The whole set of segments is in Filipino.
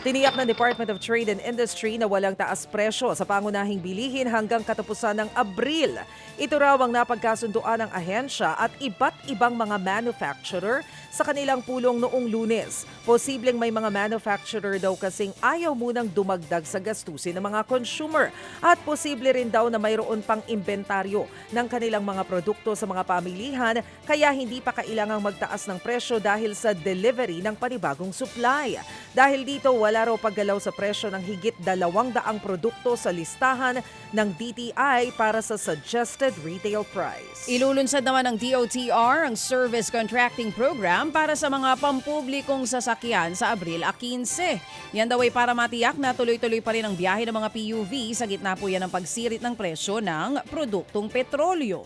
Tiniyak ng Department of Trade and Industry na walang taas presyo sa pangunahing bilihin hanggang katapusan ng Abril. Ito raw ang napagkasunduan ng ahensya at iba't ibang mga manufacturer sa kanilang pulong noong Lunes. Posibleng may mga manufacturer daw kasing ayaw munang dumagdag sa gastusin ng mga consumer at posible rin daw na mayroon pang inventaryo ng kanilang mga produkto sa mga pamilihan kaya hindi pa kailangang magtaas ng presyo dahil sa delivery ng panibagong supply. Dahil dito wala raw paggalaw sa presyo ng higit 200 produkto sa listahan ng DTI para sa suggested retail price. Ilulunsad naman ng DOTR ang Service Contracting Program para sa mga pampublikong sasakyan sa Abril 15. Yan daw ay para matiyak na tuloy-tuloy pa rin ang biyahe ng mga PUV sa gitna po yan ng pagsirit ng presyo ng produktong petrolyo.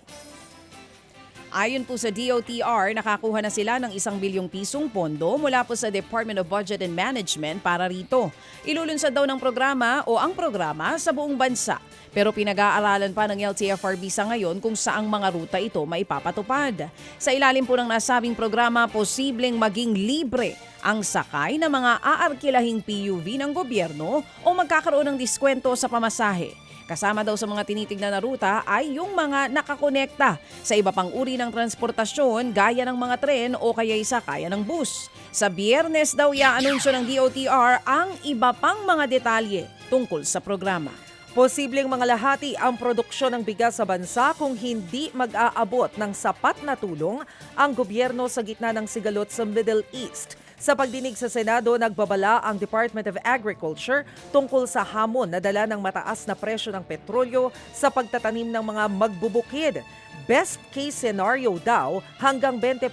Ayon po sa DOTR, nakakuha na sila ng 1 bilyong pisong pondo mula po sa Department of Budget and Management para rito. Ilulunsad daw ng programa o ang programa sa buong bansa. Pero pinag-aaralan pa ng LTFRB sa ngayon kung saang mga ruta ito maipapatupad. Sa ilalim po ng nasabing programa, posibleng maging libre ang sakay ng mga aarkilahing PUV ng gobyerno o magkakaroon ng diskwento sa pamasahe. Kasama daw sa mga tinitignan na ruta ay yung mga nakakonekta sa iba pang uri ng transportasyon gaya ng mga tren o kaya'y sakaya ng bus. Sa Biyernes daw i-anunsyo ng DOTR ang iba pang mga detalye tungkol sa programa. Posibleng mangalahati ang produksyon ng bigas sa bansa kung hindi mag-aabot ng sapat na tulong ang gobyerno sa gitna ng sigalot sa Middle East. Sa pagdinig sa Senado, nagbabala ang Department of Agriculture tungkol sa hamon na dala ng mataas na presyo ng petrolyo sa pagtatanim ng mga magbubukid. Best case scenario daw, hanggang 20%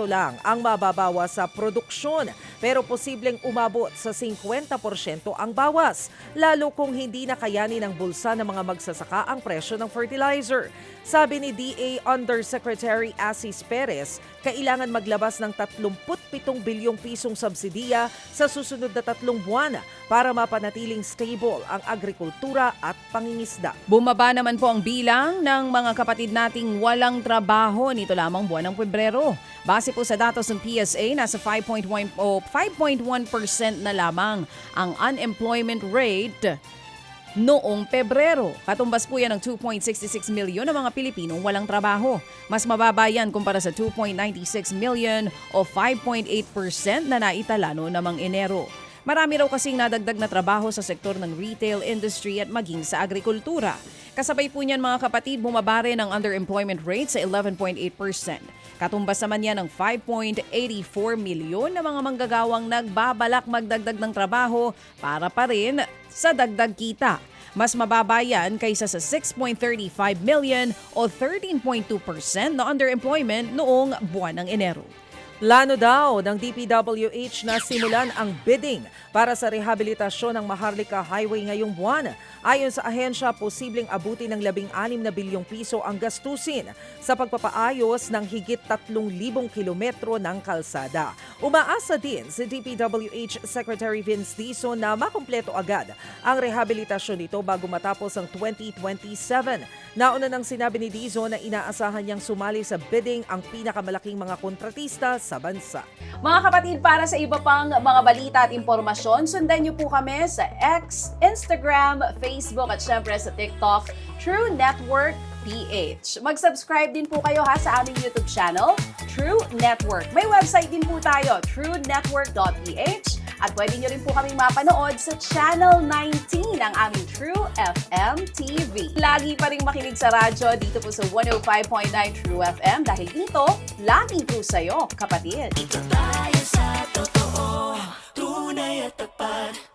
lang ang mababawa sa produksyon, pero posibleng umabot sa 50% ang bawas, lalo kung hindi nakayanin ng bulsa ng mga magsasaka ang presyo ng fertilizer. Sabi ni DA Undersecretary Assis Perez, kailangan maglabas ng 37 bilyong pisong subsidiya sa susunod na 3 buwan para mapanatiling stable ang agrikultura at pangingisda. Bumaba naman po ang bilang ng mga kapatid nating walang trabaho nito lamang buwan ng Pebrero. Base po sa datos ng PSA, nasa 5.1% na lamang ang unemployment rate noong Pebrero. Katumbas po yan ng 2.66 milyon na mga Pilipinong walang trabaho. Mas mababa yan kumpara sa 2.96 million o 5.8% na naitala noong namang Enero. Marami raw kasing nadagdag na trabaho sa sektor ng retail industry at maging sa agrikultura. Kasabay po niyan mga kapatid, bumaba rin ang underemployment rate sa 11.8%. Katumbas naman yan ng 5.84 milyon na mga manggagawang nagbabalak magdagdag ng trabaho para pa rin sa dagdag kita. Mas mababa yan kaysa sa 6.35 million o 13.2% na underemployment noong buwan ng Enero. Plano daw ng DPWH na simulan ang bidding para sa rehabilitasyon ng Maharlika Highway ngayong buwan. Ayon sa ahensya, posibleng abutin ng 16 na bilyong piso ang gastusin sa pagpapaayos ng higit 3,000 kilometro ng kalsada. Umaasa din si DPWH Secretary Vince Dizon na makumpleto agad ang rehabilitasyon nito bago matapos ang 2027. Nauna nang sinabi ni Dizon na inaasahan niyang sumali sa bidding ang pinakamalaking mga kontratista sa bansa. Mga kapatid, para sa iba pang mga balita at impormasyon, sundan niyo po kami sa X, Instagram, Facebook at syempre sa TikTok, True Network PH. Mag-subscribe din po kayo sa aming YouTube channel, True Network. May website din po tayo, truenetwork.ph, at pwede nyo rin po kaming mapanood sa Channel 19 ng aming True FM TV. Lagi pa rin makinig sa radyo dito po sa 105.9 True FM dahil dito, laging true sa'yo, kapatid. Dito tayo sa totoo, tunay at tapat.